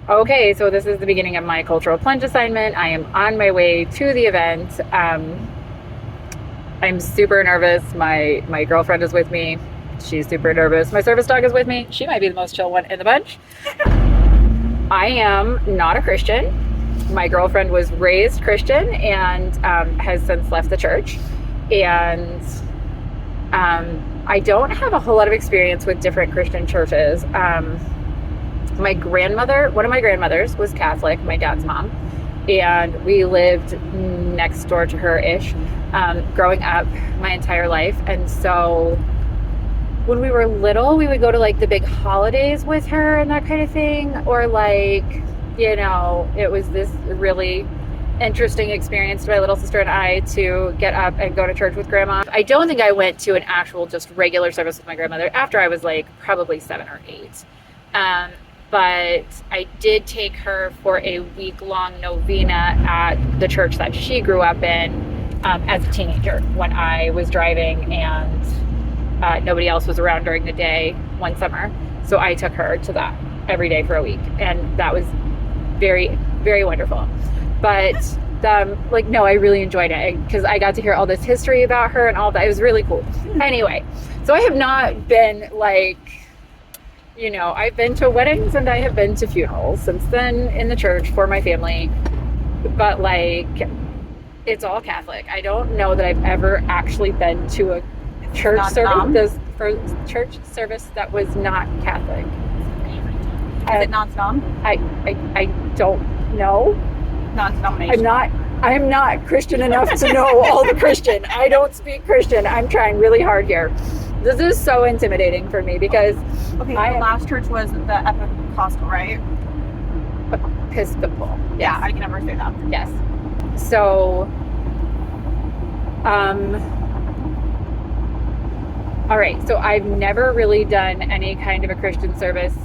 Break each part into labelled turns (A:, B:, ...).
A: Okay, so this is the beginning of my cultural plunge assignment. I am on my way to the event. I'm super nervous. My girlfriend is with me. She's super nervous. My service dog is with me. She might be the most chill one in the bunch. I am not a Christian. My girlfriend was raised Christian and has since left the church. And I don't have a whole lot of experience with different Christian churches. One of my grandmothers was Catholic, my dad's mom, and we lived next door to her-ish growing up my entire life. And so when we were little, we would go to like the big holidays with her and that kind of thing, or it was this really interesting experience to my little sister and I to get up and go to church with grandma. I don't think I went to an actual just regular service with my grandmother after I was like probably 7 or 8. But I did take her for a week-long novena at the church that she grew up in as a teenager when I was driving and nobody else was around during the day one summer. So I took her to that every day for a week, and that was very, very wonderful. But no, I really enjoyed it because I got to hear all this history about her and all that. It was really cool. Anyway, so I have not been I've been to weddings and I have been to funerals since then in the church for my family, but it's all Catholic. I don't know that I've ever actually been to a church service that was not Catholic.
B: Is it non-dom?
A: I don't know.
B: Non-denomination.
A: I'm not Christian enough to know all the Christian. I don't speak Christian. I'm trying really hard here. This is so intimidating for me because
B: the last church was the Episcopal, right?
A: Episcopal. Yes.
B: Yeah, I can never say that.
A: Yes. So, all right. So I've never really done any kind of a Christian service.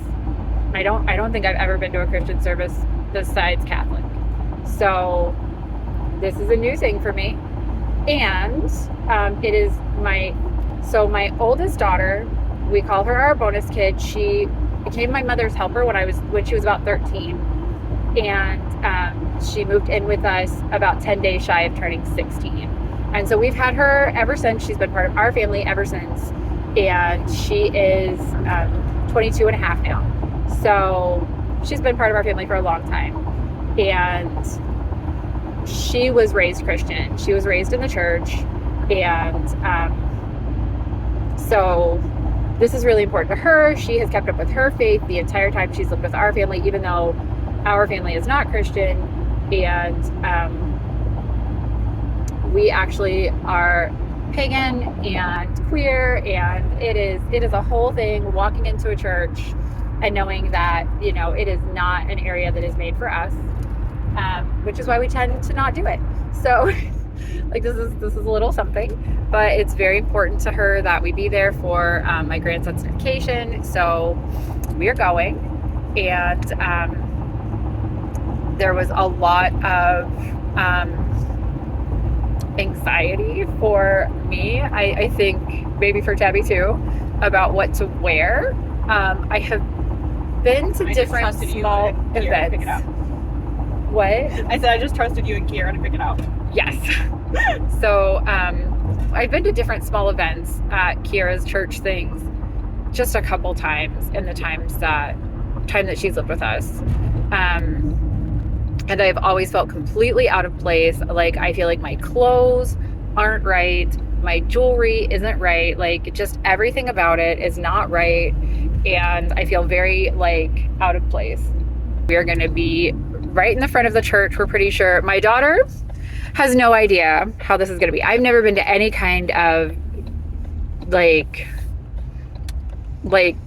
A: I don't think I've ever been to a Christian service besides Catholic. So this is a new thing for me, and it is my oldest daughter. We call her our bonus kid. She became my mother's helper when she was about 13, and she moved in with us about 10 days shy of turning 16. And so we've had her ever since. She's been part of our family ever since, and she is 22 and a half now. So she's been part of our family for a long time, and she was raised Christian. She was raised in the church, and so this is really important to her. She has kept up with her faith the entire time she's lived with our family, even though our family is not Christian, and we actually are pagan and queer, and it is a whole thing walking into a church and knowing that it is not an area that is made for us, which is why we tend to not do it. So this is a little something, but it's very important to her that we be there for my grandson's vacation. So we are going, and there was a lot of anxiety for me. I think maybe for Tabby too, about what to wear. I have been to different small events.
B: Pick it out.
A: What?
B: I said I just trusted you and Kiara to pick it out.
A: Yes. So I've been to different small events at Kiara's church things just a couple times in the time that she's lived with us. And I've always felt completely out of place. I feel like my clothes aren't right. My jewelry isn't right. Just everything about it is not right. And I feel very out of place. We are going to be right in the front of the church. We're pretty sure. My daughter has no idea how this is going to be. I've never been to any kind of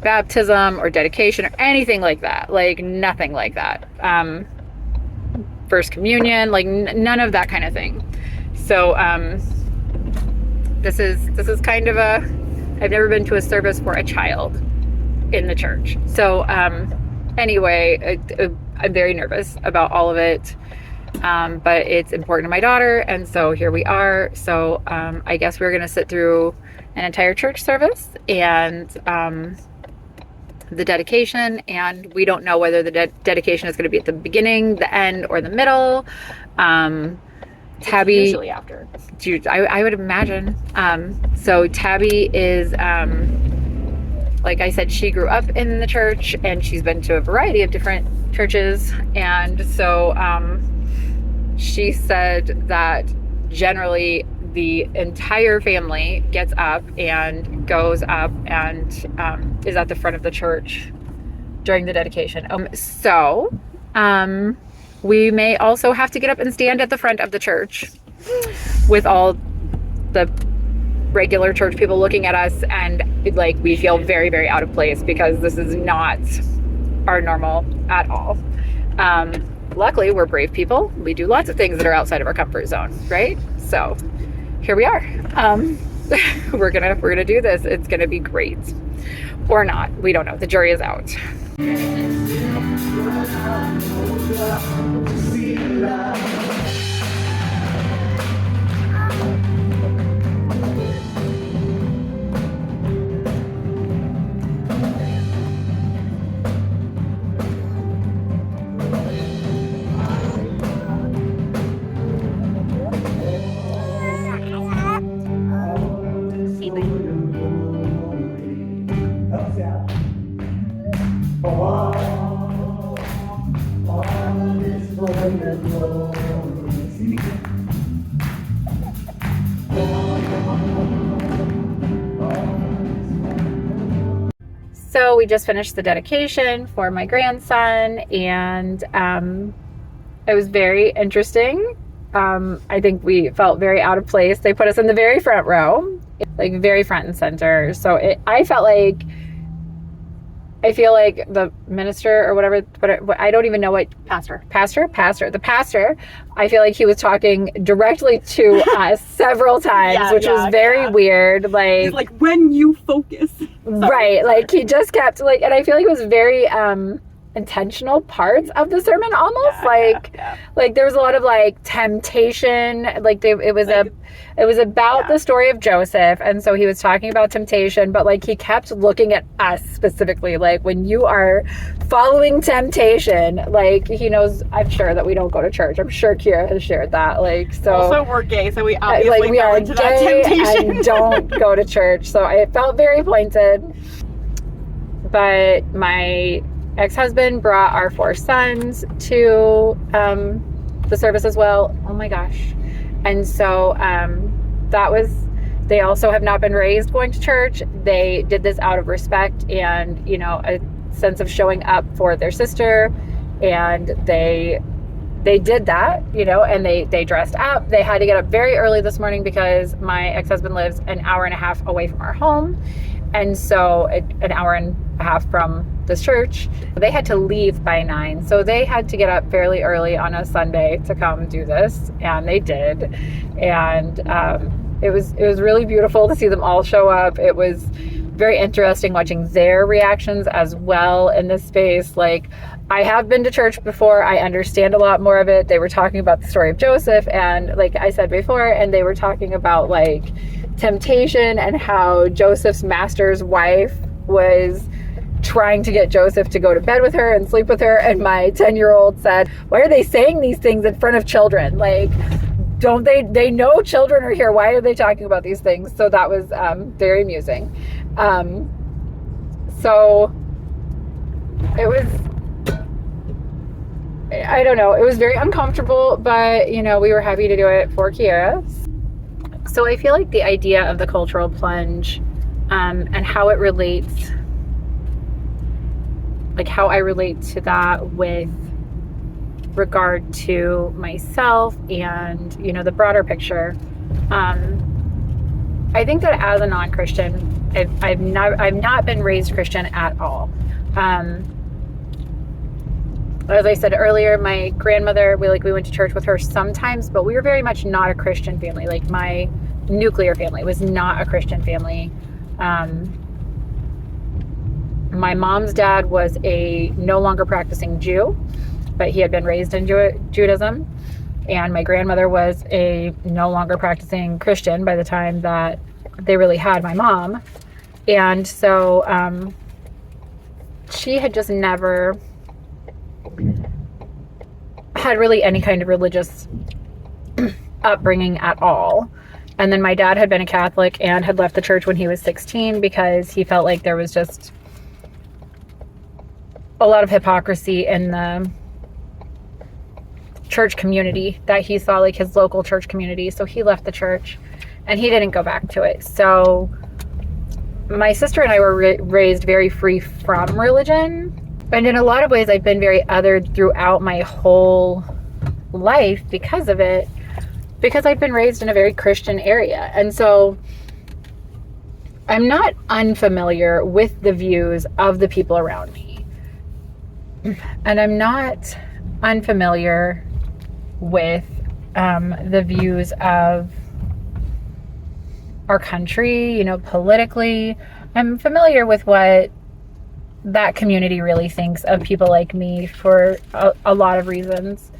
A: baptism or dedication or anything like that. Nothing like that. First communion, none of that kind of thing. So this is kind of I've never been to a service for a child in the church. So anyway, I'm very nervous about all of it, but it's important to my daughter, and so here we are. So I guess we're going to sit through an entire church service, and the dedication, and we don't know whether the dedication is going to be at the beginning, the end, or the middle. Tabby,
B: usually after.
A: I would imagine. So Tabby is, like I said, she grew up in the church, and she's been to a variety of different churches, and so she said that generally the entire family gets up and goes up and is at the front of the church during the dedication. We may also have to get up and stand at the front of the church with all the regular church people looking at us, and like we feel very, very out of place because this is not our normal at all. Luckily, we're brave people. We do lots of things that are outside of our comfort zone, right? So here we are. We're gonna do this. It's gonna be great, or not. We don't know. The jury is out. So we just finished the dedication for my grandson, and it was very interesting. I think we felt very out of place. They put us in the very front row, like very front and center. So I feel like the minister or whatever, I don't even know what pastor, the pastor, I feel like he was talking directly to us several times, which was very weird. Like,
B: it's like, when you focus.
A: Right. Like he just kept like, and I feel like it was very, intentional parts of the sermon almost like there was a lot of like temptation, like it was about the story of Joseph, and so he was talking about temptation, but like he kept looking at us specifically, like when you are following temptation, like he knows, I'm sure, that we don't go to church. I'm sure Kira has shared that, like, so
B: also we're gay, so we obviously
A: like we are
B: into
A: gay
B: that temptation
A: and don't go to church, so it felt very pointed. But my ex-husband brought our 4 sons to the service as well. Oh my gosh. And so they also have not been raised going to church. They did this out of respect and, you know, a sense of showing up for their sister. And they did that, you know, and they dressed up. They had to get up very early this morning because my ex-husband lives an hour and a half away from our home. And so an hour and a half from this church. They had to leave by 9. So they had to get up fairly early on a Sunday to come do this. And they did. And it was really beautiful to see them all show up. It was very interesting watching their reactions as well in this space. Like, I have been to church before. I understand a lot more of it. They were talking about the story of Joseph, and like I said before, and they were talking about like temptation and how Joseph's master's wife was trying to get Joseph to go to bed with her and sleep with her. And my 10-year-old said, why are they saying these things in front of children? Like, don't they know children are here? Why are they talking about these things? So that was very amusing. So it was, I don't know, it was very uncomfortable, but you know, we were happy to do it for Kiera. So I feel like the idea of the cultural plunge and how it relates, like how I relate to that with regard to myself and, you know, the broader picture. I think that as a non-Christian, I've not been raised Christian at all. As I said earlier, my grandmother, we went to church with her sometimes, but we were very much not a Christian family. Like, my nuclear family was not a Christian family. My mom's dad was a no longer practicing Jew, but he had been raised in Judaism. And my grandmother was a no longer practicing Christian by the time that they really had my mom. And so she had just never had really any kind of religious upbringing at all. And then my dad had been a Catholic and had left the church when he was 16 because he felt like there was just a lot of hypocrisy in the church community that he saw, like his local church community. So he left the church and he didn't go back to it. So my sister and I were raised very free from religion. And in a lot of ways, I've been very othered throughout my whole life because of it, because I've been raised in a very Christian area. And so I'm not unfamiliar with the views of the people around me. And I'm not unfamiliar with the views of our country, politically. I'm familiar with what that community really thinks of people like me for a lot of reasons.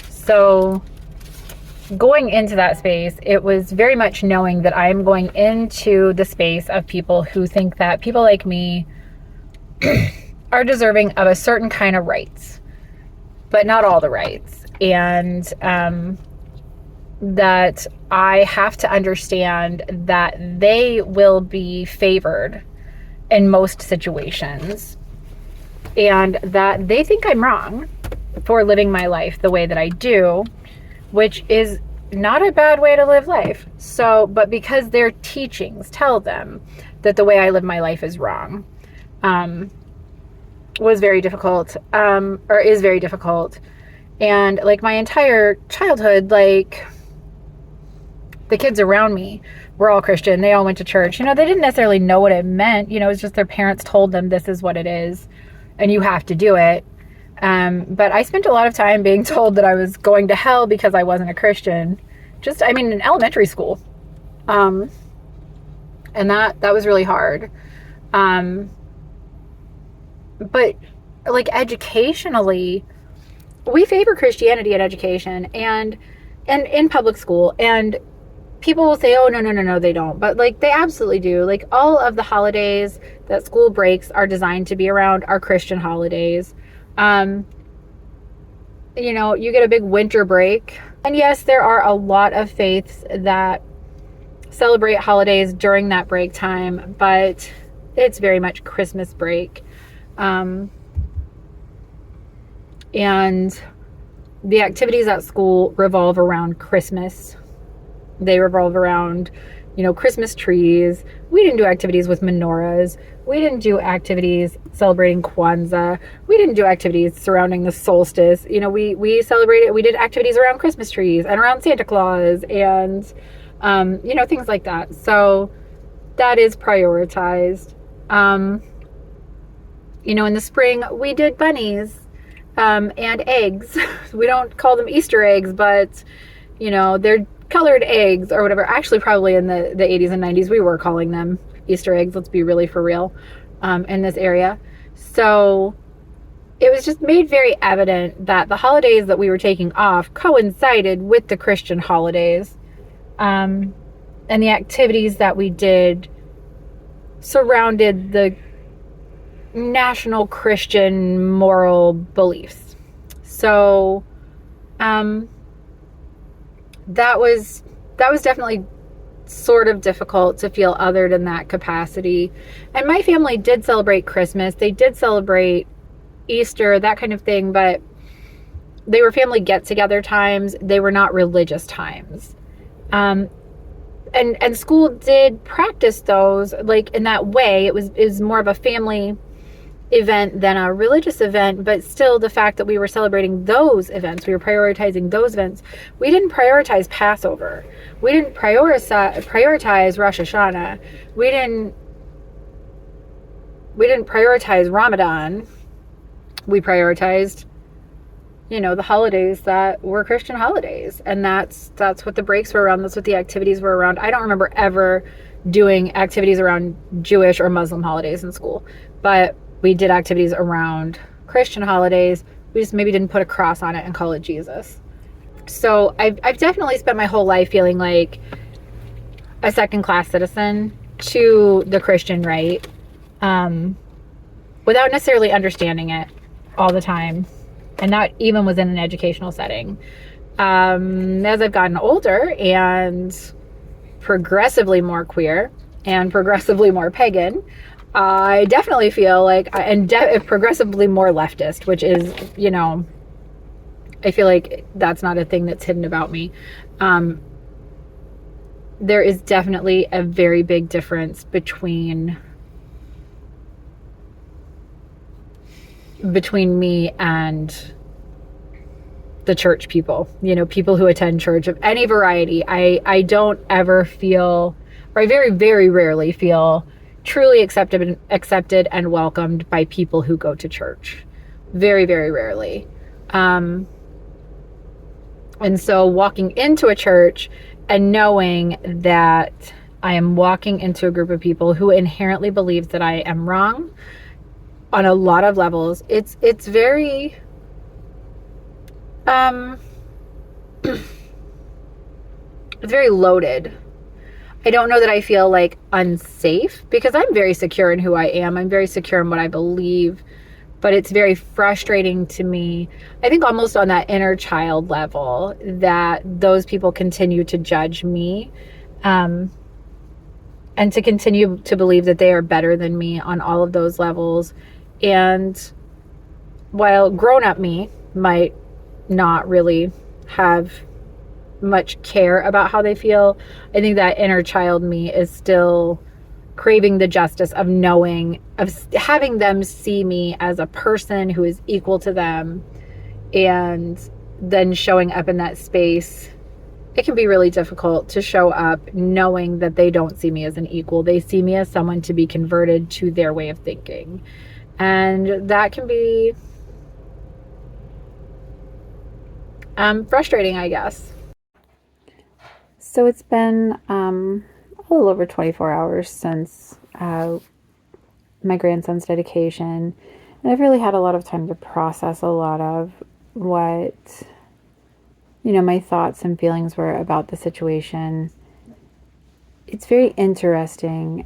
A: So going into that space, it was very much knowing that I'm going into the space of people who think that people like me are deserving of a certain kind of rights, but not all the rights. And that I have to understand that they will be favored in most situations, and that they think I'm wrong for living my life the way that I do, which is not a bad way to live life. So, but because their teachings tell them that the way I live my life is wrong, was very difficult, or is very difficult. And like my entire childhood, like the kids around me were all Christian. They all went to church. They didn't necessarily know what it meant. It's just their parents told them this is what it is and you have to do it. But I spent a lot of time being told that I was going to hell because I wasn't a Christian. In elementary school. And that was really hard. But like educationally, we favor Christianity in education and in public school. And people will say, oh, no, they don't. But like they absolutely do. Like all of the holidays that school breaks are designed to be around our Christian holidays. You get a big winter break. And yes, there are a lot of faiths that celebrate holidays during that break time, but it's very much Christmas break. And the activities at school revolve around Christmas. They revolve around, Christmas trees. We didn't do activities with menorahs. We didn't do activities celebrating Kwanzaa. We didn't do activities surrounding the solstice. We celebrated, we did activities around Christmas trees and around Santa Claus and, things like that. So that is prioritized. In the spring, we did bunnies and eggs. We don't call them Easter eggs, but, they're colored eggs or whatever. Actually, probably in the 80s and 90s, we were calling them Easter eggs. Let's be really for real in this area. So it was just made very evident that the holidays that we were taking off coincided with the Christian holidays. And the activities that we did surrounded the national Christian moral beliefs. So that was definitely sort of difficult to feel othered in that capacity. And my family did celebrate Christmas. They did celebrate Easter, that kind of thing, but they were family get-together times. They were not religious times. And school did practice those, like in that way. It was more of a family event than a religious event, but still the fact that we were celebrating those events, we were prioritizing those events. We didn't prioritize Passover. We didn't prioritize Rosh Hashanah. We didn't prioritize Ramadan. We prioritized, the holidays that were Christian holidays. And that's what the breaks were around. That's what the activities were around. I don't remember ever doing activities around Jewish or Muslim holidays in school, but we did activities around Christian holidays. We just maybe didn't put a cross on it and call it Jesus. So I've definitely spent my whole life feeling like a second-class citizen to the Christian right. without necessarily understanding it all the time. And that even was in an educational setting. As I've gotten older and progressively more queer and progressively more pagan, I definitely feel like, progressively more leftist, which is, I feel like that's not a thing that's hidden about me. There is definitely a very big difference between me and the church people, people who attend church of any variety. I don't ever feel, or I very, very rarely feel truly accepted and welcomed by people who go to church. Very, very rarely. And so walking into a church and knowing that I am walking into a group of people who inherently believes that I am wrong on a lot of levels, it's very it's very loaded. I don't know that I feel like unsafe, because I'm very secure in who I am. I'm very secure in what I believe, but it's very frustrating to me, I think almost on that inner child level, that those people continue to judge me, and to continue to believe that they are better than me on all of those levels. And while grown-up me might not really have much care about how they feel, I think that inner child me is still craving the justice of knowing, of having them see me as a person who is equal to them, and then showing up in that space. It can be really difficult to show up knowing that they don't see me as an equal. They see me as someone to be converted to their way of thinking. And that can be frustrating, I guess. So it's been a little over 24 hours since my grandson's dedication. And I've really had a lot of time to process a lot of what, my thoughts and feelings were about the situation. It's very interesting.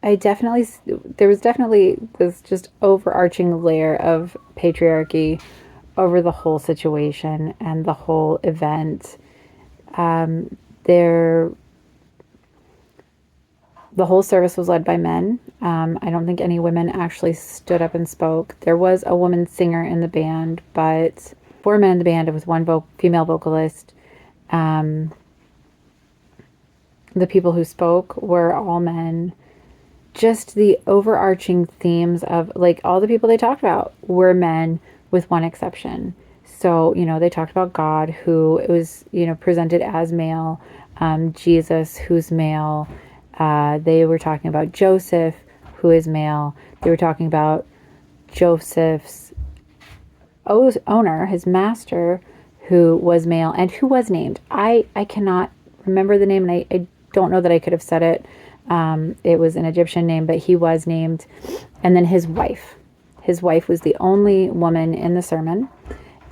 A: There was definitely this just overarching layer of patriarchy over the whole situation and the whole event. The whole service was led by men. I don't think any women actually stood up and spoke. There was a woman singer in the band, but 4 men in the band with one female vocalist. The people who spoke were all men. Just the overarching themes of, like, all the people they talked about were men with one exception. So, they talked about God, who was, presented as male, Jesus, who's male. They were talking about Joseph, who is male. They were talking about Joseph's owner, his master, who was male and who was named. I cannot remember the name, and I don't know that I could have said it. It was an Egyptian name, but he was named. And then his wife. His wife was the only woman in the sermon,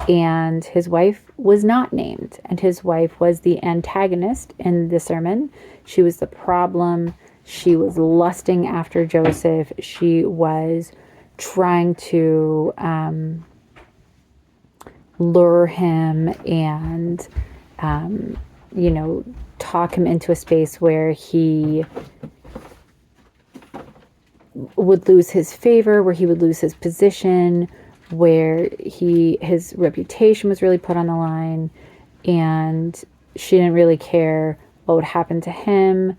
A: and his wife was not named. And his wife was the antagonist in the sermon. She was the problem. She was lusting after Joseph. She was trying to lure him and, talk him into a space where he would lose his favor, where he would lose his position, where his reputation was really put on the line, and she didn't really care what would happen to him.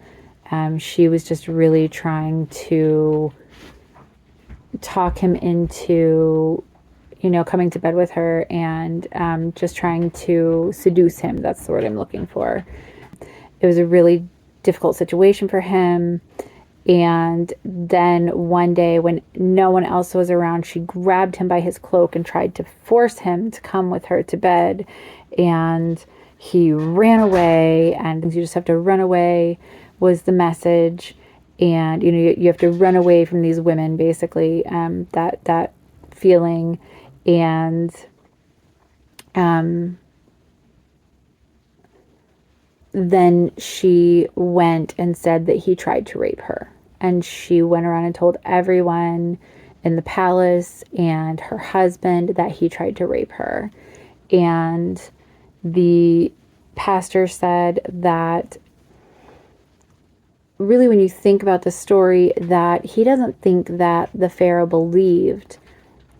A: She was just really trying to talk him into, coming to bed with her, and just trying to seduce him. That's the word I'm looking for. It was a really difficult situation for him. And then one day, when no one else was around, she grabbed him by his cloak and tried to force him to come with her to bed. And he ran away, and you just have to run away was the message. And, you have to run away from these women, basically, that feeling. And
C: then she went and said that he tried to rape her. And she went around and told everyone in the palace and her husband that he tried to rape her. And the pastor said that really, when you think about the story, that he doesn't think that the Pharaoh believed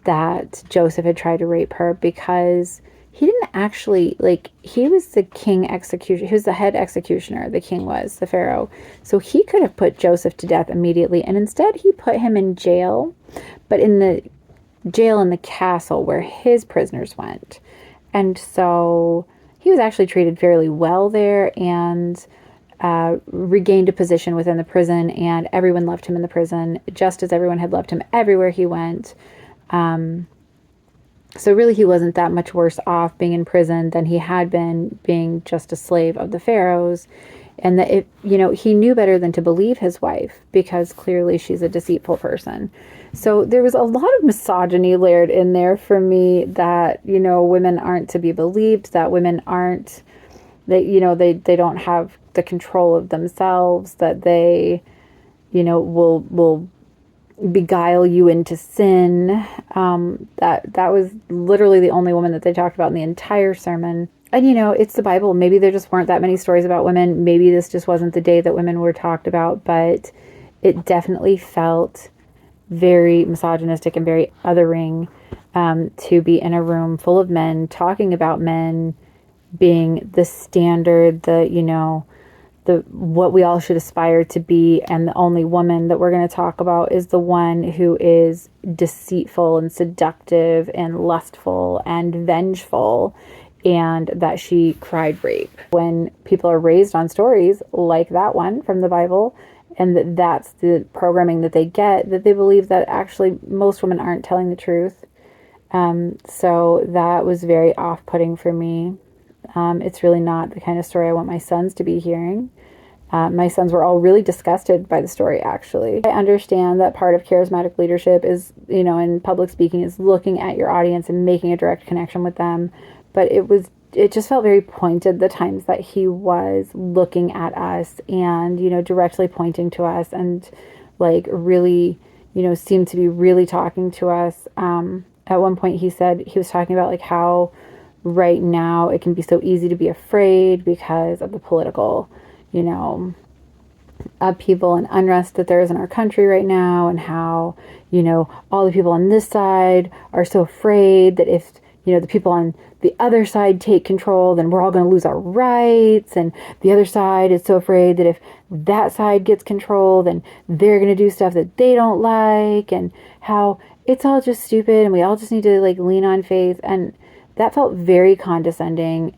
C: that Joseph had tried to rape her, because he didn't actually, like, he was the king executioner, he was the head executioner, the king was, the Pharaoh. So he could have put Joseph to death immediately, and instead he put him in jail, but in the jail in the castle where his prisoners went. And so he was actually treated fairly well there, and regained a position within the prison, and everyone loved him in the prison, just as everyone had loved him everywhere he went. So really, he wasn't that much worse off being in prison than he had been being just a slave of the Pharaohs. And that he knew better than to believe his wife, because clearly she's a deceitful person. So there was a lot of misogyny layered in there for me, that, women aren't to be believed, that women aren't, they don't have the control of themselves, that they, will beguile you into sin. That was literally the only woman that they talked about in the entire sermon. And, it's the Bible. Maybe there just weren't that many stories about women. Maybe this just wasn't the day that women were talked about, but it definitely felt very misogynistic and very othering, to be in a room full of men talking about men being the standard, the what we all should aspire to be, and the only woman that we're going to talk about is the one who is deceitful and seductive and lustful and vengeful, and that she cried rape. When people are raised on stories like that one from the Bible, and that's the programming that they get, that they believe that actually most women aren't telling the truth. So that was very off-putting for me. It's really not the kind of story I want my sons to be hearing. My sons were all really disgusted by the story, actually. I understand that part of charismatic leadership is, in public speaking, is looking at your audience and making a direct connection with them. But it just felt very pointed the times that he was looking at us and, directly pointing to us, and like really, seemed to be really talking to us. At one point he said, he was talking about like how right now it can be so easy to be afraid because of the political, upheaval and unrest that there is in our country right now, and how, all the people on this side are so afraid that if, the people on the other side take control, then we're all going to lose our rights. And the other side is so afraid that if that side gets control, then they're going to do stuff that they don't like, and how it's all just stupid and we all just need to like lean on faith. And that felt very condescending.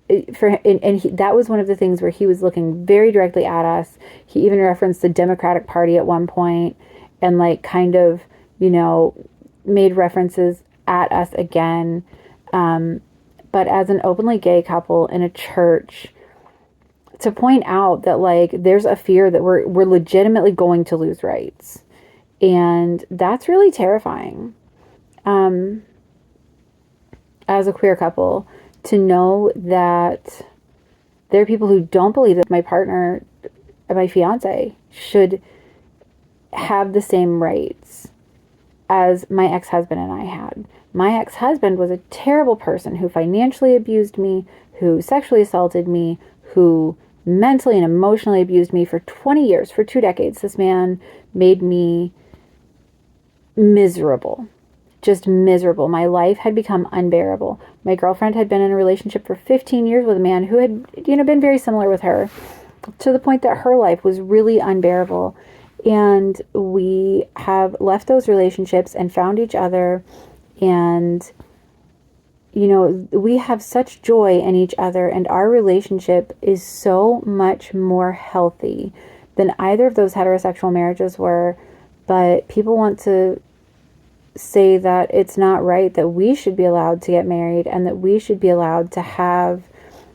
C: That was one of the things where he was looking very directly at us. He even referenced the Democratic Party at one point, and like kind of, made references at us again. But as an openly gay couple in a church, to point out that like there's a fear that we're legitimately going to lose rights, and that's really terrifying. As a queer couple, to know that there are people who don't believe that my partner, my fiance, should have the same rights as my ex-husband and I had. My ex-husband was a terrible person who financially abused me, who sexually assaulted me, who mentally and emotionally abused me for 20 years, for 2 decades. This man made me miserable. Just miserable. My life had become unbearable. My girlfriend had been in a relationship for 15 years with a man who had, been very similar with her, to the point that her life was really unbearable. And we have left those relationships and found each other, and we have such joy in each other, and our relationship is so much more healthy than either of those heterosexual marriages were. But people want to say that it's not right that we should be allowed to get married and that we should be allowed to have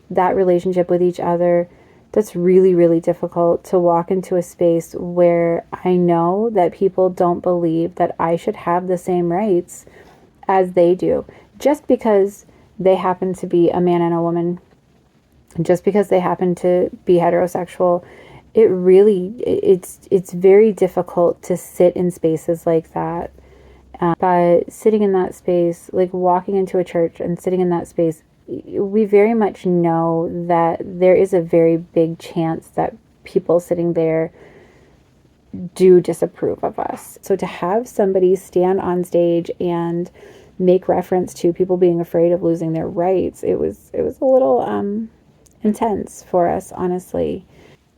C: that relationship with each other. That's really, really difficult, to walk into a space where I know that people don't believe that I should have the same rights as they do, just because they happen to be a man and a woman. just because they happen to be heterosexual, it's very difficult to sit in spaces like that. But sitting in that space, like walking into a church and sitting in that space, we very much know that there is a very big chance that people sitting there do disapprove of us. So to have somebody stand on stage and make reference to people being afraid of losing their rights, it was a little intense for us, honestly.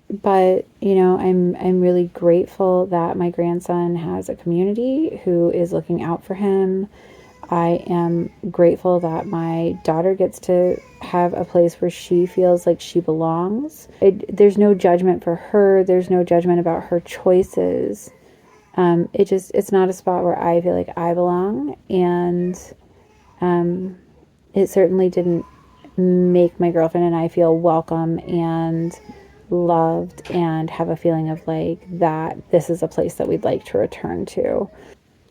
C: But I'm really grateful that my grandson has a community who is looking out for him. I am grateful that my daughter gets to have a place where she feels like she belongs. There's no judgment for her. There's no judgment about her choices. It's not a spot where I feel like I belong. And it certainly didn't make my girlfriend and I feel welcome and loved and have a feeling of like that this is a place that we'd like to return to.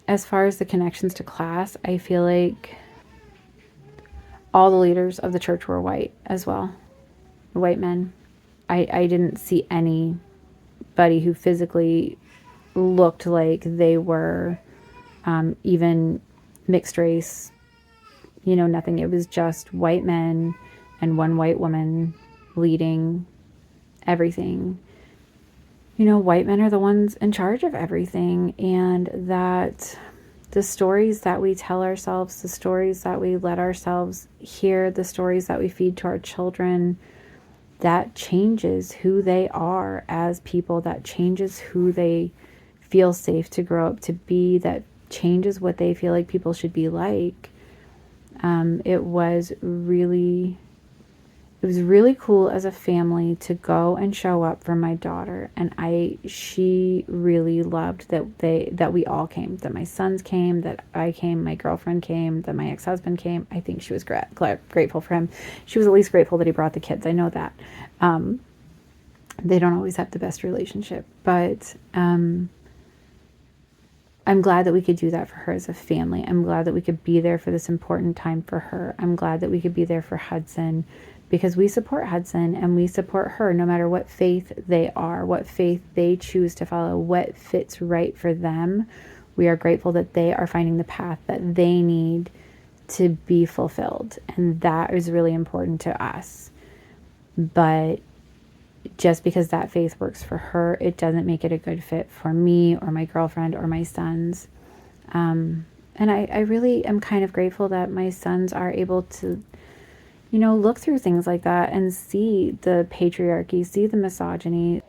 C: As far as the connections to class, I feel like all the leaders of the church were white as well, white men. I didn't see anybody who physically looked like they were even mixed race, nothing. It was just white men and one white woman leading everything. White men are the ones in charge of everything, and that the stories that we tell ourselves, the stories that we let ourselves hear, the stories that we feed to our children, that changes who they are as people, that changes who they feel safe to grow up to be, that changes what they feel like people should be like. It was really cool as a family to go and show up for my daughter, and she really loved that we all came, that my sons came, that I came, my girlfriend came, that my ex-husband came. I think she was grateful for him. She was at least grateful that he brought the kids. I know that. They don't always have the best relationship, but I'm glad that we could do that for her as a family. I'm glad that we could be there for this important time for her. I'm glad that we could be there for Hudson, because we support Hudson and we support her no matter what faith they are, what faith they choose to follow, what fits right for them. We are grateful that they are finding the path that they need to be fulfilled. And that is really important to us. But just because that faith works for her, it doesn't make it a good fit for me or my girlfriend or my sons. And I really am kind of grateful that my sons are able to, look through things like that and see the patriarchy, see the misogyny.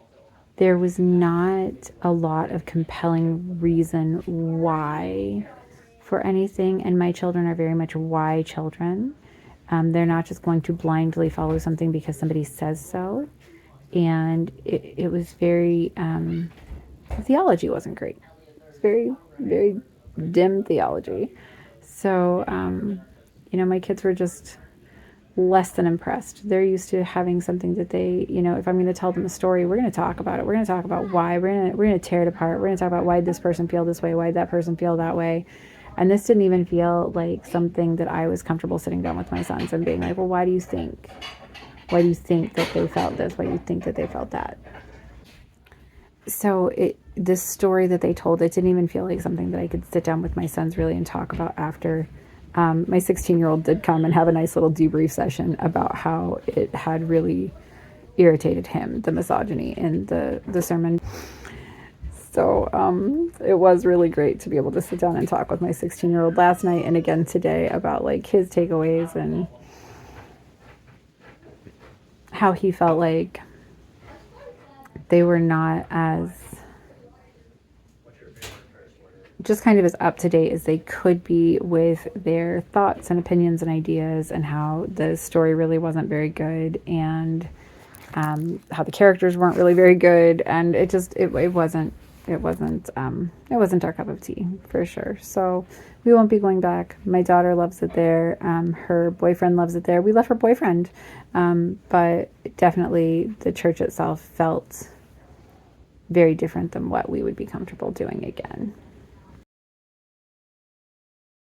C: There was not a lot of compelling reason why for anything. And my children are very much why children. They're not just going to blindly follow something because somebody says so. And it was very, the theology wasn't great. It was very, very dim theology. So, my kids were just less than impressed. They're used to having something that they, if I'm going to tell them a story, we're going to talk about it. We're going to talk about why. We're going to tear it apart. We're going to talk about why this person feel this way, why that person feel that way. And this didn't even feel like something that I was comfortable sitting down with my sons and being like, well, why do you think? Why do you think that they felt this? Why do you think that they felt that? So this story that they told, it didn't even feel like something that I could sit down with my sons really and talk about after. My 16-year-old did come and have a nice little debrief session about how it had really irritated him, the misogyny in the sermon. So it was really great to be able to sit down and talk with my 16-year-old last night and again today about like his takeaways and how he felt like they were not as just kind of as up to date as they could be with their thoughts and opinions and ideas, and how the story really wasn't very good, and how the characters weren't really very good, and it wasn't our cup of tea for sure. So we won't be going back. My daughter loves it there. Her boyfriend loves it there. We love her boyfriend, but definitely the church itself felt very different than what we would be comfortable doing again.